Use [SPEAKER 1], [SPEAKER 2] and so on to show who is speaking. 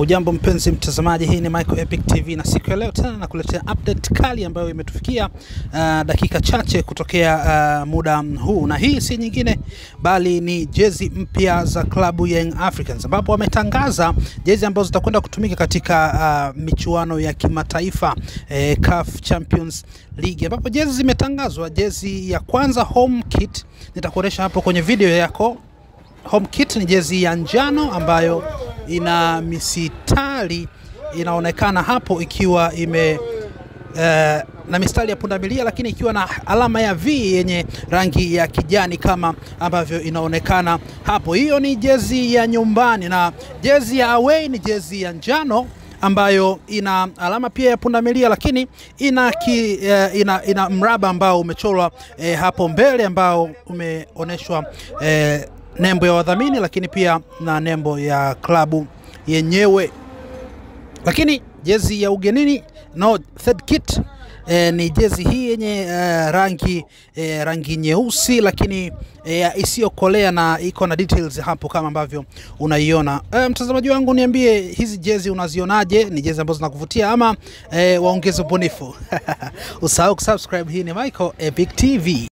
[SPEAKER 1] Hujambo mpenzi mtazamaji, hii ni Michael Epic TV na siku ya leo tena nakuletea update kali ambayo imetufikia dakika chache kutokea muda huu, na hii si nyingine bali ni jezi mpya za klabu Young Africans, ambapo wametangaza jezi ambazo zitakwenda kutumika katika michuano ya kimataifa CAF Champions League, ambapo jezi zimetangazwa. Jezi ya kwanza home kit, nitakuonesha hapo kwenye video yako. Home kit ni jezi ya njano ambayo ina misitari inaonekana hapo ikiwa na mistari ya pundamilia, lakini ikiwa na alama ya V yenye rangi ya kijani kama ambavyo inaonekana hapo. Hiyo ni jezi ya nyumbani, na jezi ya away ni jezi ya njano ambayo ina alama pia ya pundamilia, lakini ina mraba ambao umechorwa hapo mbele ambao umeoneshwa nembo ya wadhamini, lakini pia na nembo ya klabu yenyewe. Lakini jezi ya ugenini third kit ni jezi hii yenye rangi nyeusi, lakini isiyokolea na iko na details hapo kama ambavyo unaiona. Mtazamaji wangu, niambie hizi jezi unazionaje? Ni jezi ambazo zinakuvutia ama waongeze ubunifu? Usahau kusubscribe. Hii ni Michael Epic TV.